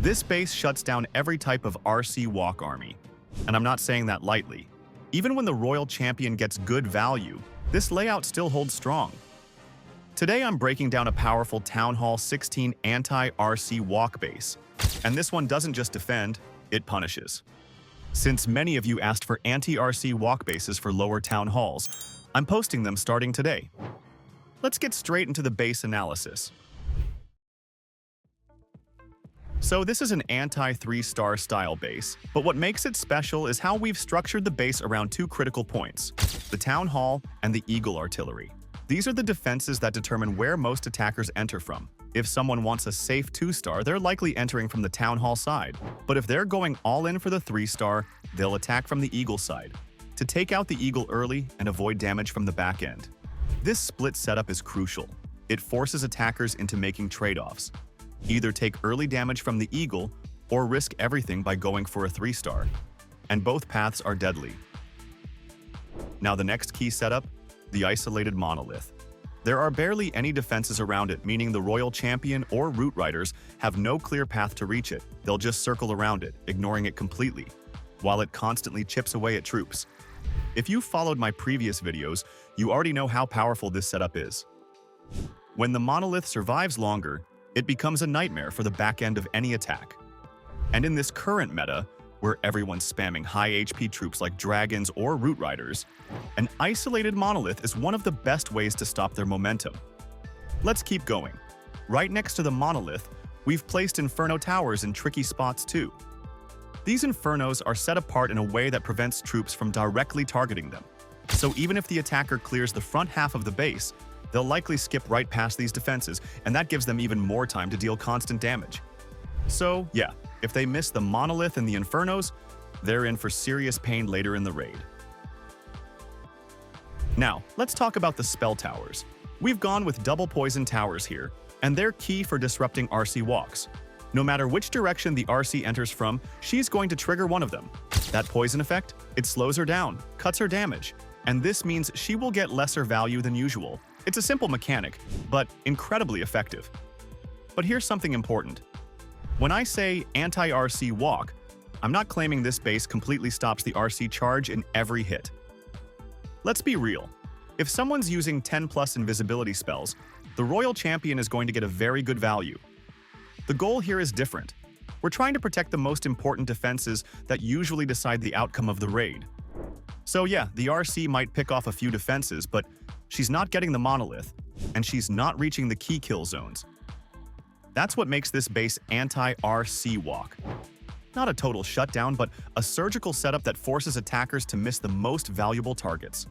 This base shuts down every type of RC walk army. And I'm not saying that lightly. Even when the Royal Champion gets good value, this layout still holds strong. Today I'm breaking down a powerful TH16 Anti RC walk base. And this one doesn't just defend, it punishes. Since many of you asked for anti-RC walk bases for lower town halls, I'm posting them starting today. Let's get straight into the base analysis. So this is an anti-3-star style base, but what makes it special is how we've structured the base around two critical points, the town hall and the eagle artillery. These are the defenses that determine where most attackers enter from. If someone wants a safe 2-star, they're likely entering from the town hall side. But if they're going all in for the 3-star, they'll attack from the eagle side, to take out the eagle early and avoid damage from the back end. This split setup is crucial. It forces attackers into making trade-offs. Either take early damage from the eagle, or risk everything by going for a 3-star. And both paths are deadly. Now the next key setup, the isolated monolith. There are barely any defenses around it, meaning the Royal Champion or Root Riders have no clear path to reach it. They'll just circle around it, ignoring it completely, while it constantly chips away at troops. If you've followed my previous videos, you already know how powerful this setup is. When the monolith survives longer, it becomes a nightmare for the back end of any attack. And in this current meta, where everyone's spamming high HP troops like dragons or Root Riders, an isolated monolith is one of the best ways to stop their momentum. Let's keep going. Right next to the monolith, we've placed Inferno towers in tricky spots too. These Infernos are set apart in a way that prevents troops from directly targeting them. So even if the attacker clears the front half of the base, they'll likely skip right past these defenses, and that gives them even more time to deal constant damage. So yeah, if they miss the monolith and the Infernos, they're in for serious pain later in the raid. Now, let's talk about the spell towers. We've gone with double poison towers here, and they're key for disrupting RC walks. No matter which direction the RC enters from, she's going to trigger one of them. That poison effect, it slows her down, cuts her damage, and this means she will get lesser value than usual. It's a simple mechanic, but incredibly effective. But here's something important. When I say anti-RC walk, I'm not claiming this base completely stops the RC charge in every hit. Let's be real. If someone's using 10+ invisibility spells, the Royal Champion is going to get a very good value. The goal here is different. We're trying to protect the most important defenses that usually decide the outcome of the raid. So yeah, the RC might pick off a few defenses, but she's not getting the monolith, and she's not reaching the key kill zones. That's what makes this base anti-RC walk. Not a total shutdown, but a surgical setup that forces attackers to miss the most valuable targets.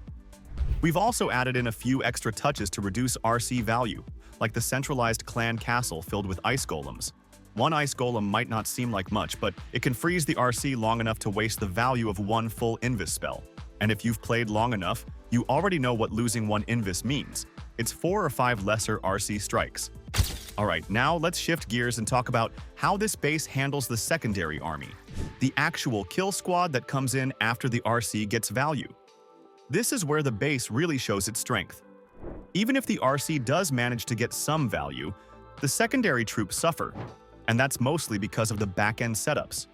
We've also added in a few extra touches to reduce RC value, like the centralized clan castle filled with ice golems. One ice golem might not seem like much, but it can freeze the RC long enough to waste the value of one full Invis spell. And if you've played long enough, you already know what losing one Invis means. It's 4 or 5 lesser RC strikes. Alright, now let's shift gears and talk about how this base handles the secondary army, the actual kill squad that comes in after the RC gets value. This is where the base really shows its strength. Even if the RC does manage to get some value, the secondary troops suffer, and that's mostly because of the back-end setups.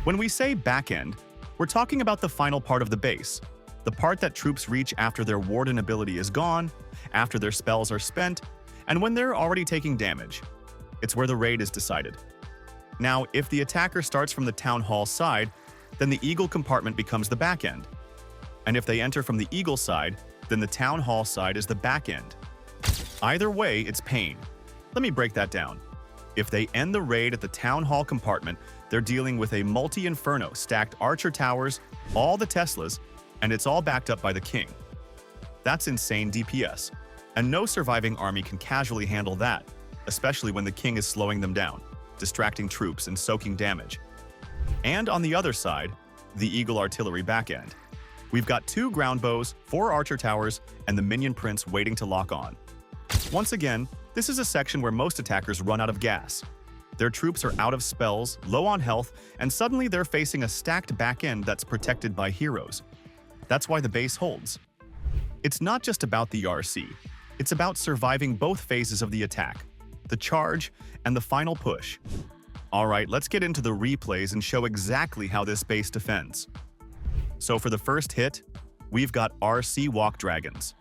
When we say back-end, we're talking about the final part of the base, the part that troops reach after their Warden ability is gone, after their spells are spent, and when they're already taking damage. It's where the raid is decided. Now, if the attacker starts from the Town Hall side, then the Eagle compartment becomes the back end. And if they enter from the Eagle side, then the Town Hall side is the back end. Either way, it's pain. Let me break that down. If they end the raid at the Town Hall compartment, they're dealing with a multi-inferno, stacked archer towers, all the Teslas, and it's all backed up by the King. That's insane DPS. And no surviving army can casually handle that, especially when the King is slowing them down, distracting troops and soaking damage. And on the other side, the Eagle artillery backend. We've got 2 ground bows, 4 archer towers, and the minion prince waiting to lock on. Once again, this is a section where most attackers run out of gas. Their troops are out of spells, low on health, and suddenly they're facing a stacked backend that's protected by heroes. That's why the base holds. It's not just about the RC. It's about surviving both phases of the attack, the charge and the final push. Alright, let's get into the replays and show exactly how this base defends. So for the first hit, we've got RC Walk Dragons.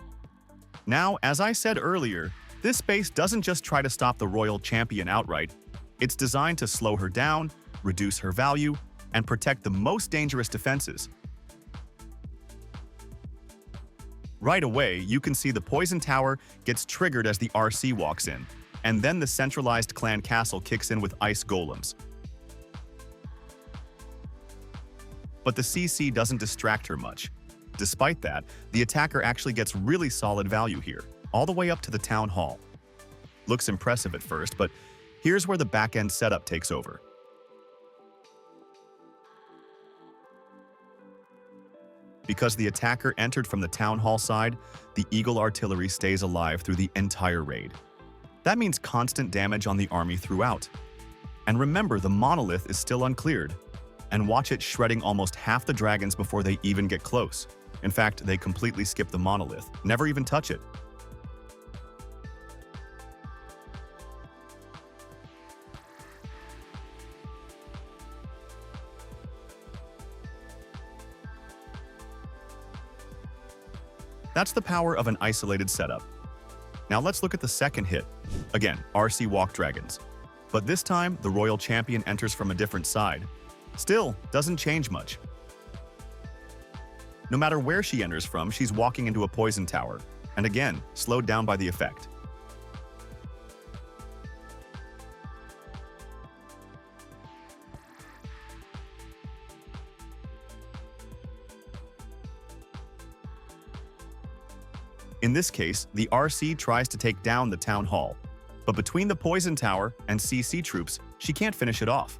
Now, as I said earlier, this base doesn't just try to stop the Royal Champion outright, it's designed to slow her down, reduce her value, and protect the most dangerous defenses. Right away, you can see the Poison Tower gets triggered as the RC walks in, and then the centralized clan castle kicks in with ice golems. But the CC doesn't distract her much. Despite that, the attacker actually gets really solid value here, all the way up to the Town Hall. Looks impressive at first, but here's where the back-end setup takes over. Because the attacker entered from the Town Hall side, the Eagle artillery stays alive through the entire raid. That means constant damage on the army throughout. And remember, the monolith is still uncleared. And watch it shredding almost half the dragons before they even get close. In fact, they completely skip the monolith, never even touch it. That's the power of an isolated setup. Now let's look at the second hit. Again, RC Walk Dragons. But this time, the Royal Champion enters from a different side. Still, doesn't change much. No matter where she enters from, she's walking into a poison tower, and again, slowed down by the effect. In this case, the RC tries to take down the Town Hall, but between the Poison Tower and CC troops, she can't finish it off.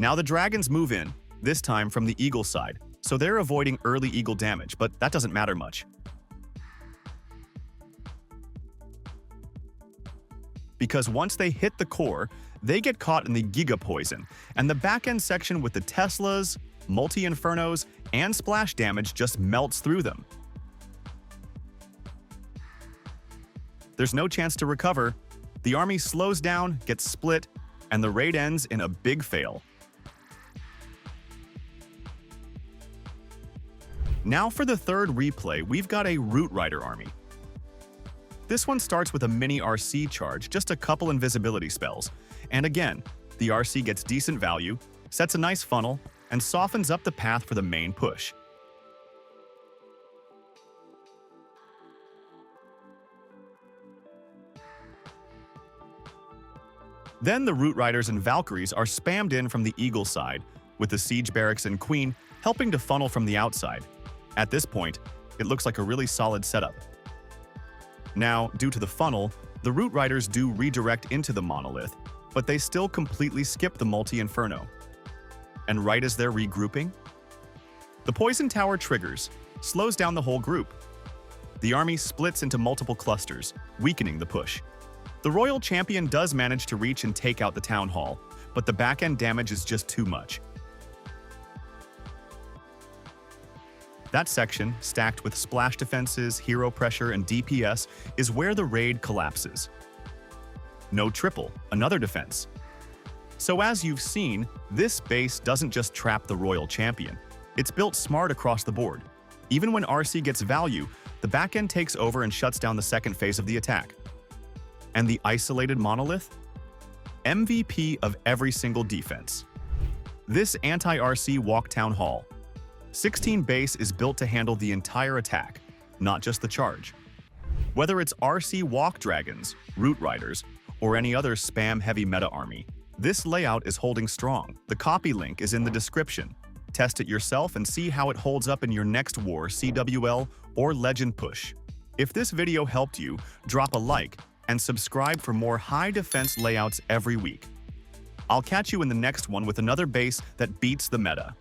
Now the dragons move in, this time from the Eagle side, so they're avoiding early Eagle damage, but that doesn't matter much. Because once they hit the core, they get caught in the Giga Poison, and the back-end section with the Teslas, Multi-Infernos, and splash damage just melts through them. There's no chance to recover, the army slows down, gets split, and the raid ends in a big fail. Now for the third replay, we've got a Root Rider army. This one starts with a mini RC charge, just a couple invisibility spells. And again, the RC gets decent value, sets a nice funnel, and softens up the path for the main push. Then the Root Riders and Valkyries are spammed in from the Eagle side, with the Siege Barracks and Queen helping to funnel from the outside. At this point, it looks like a really solid setup. Now, due to the funnel, the Root Riders do redirect into the monolith, but they still completely skip the Multi-Inferno. And right as they're regrouping, the Poison Tower triggers, slows down the whole group. The army splits into multiple clusters, weakening the push. The Royal Champion does manage to reach and take out the Town Hall, but the back-end damage is just too much. That section, stacked with splash defenses, hero pressure, and DPS, is where the raid collapses. No triple, another defense. So as you've seen, this base doesn't just trap the Royal Champion. It's built smart across the board. Even when RC gets value, the backend takes over and shuts down the second phase of the attack. And the isolated monolith? MVP of every single defense. This Anti RC Walk Town Hall. 16 base is built to handle the entire attack, not just the charge. Whether it's RC Walk Dragons, Root Riders, or any other spam-heavy meta army, this layout is holding strong. The copy link is in the description. Test it yourself and see how it holds up in your next war, CWL, or Legend push. If this video helped you, drop a like and subscribe for more high defense layouts every week. I'll catch you in the next one with another base that beats the meta.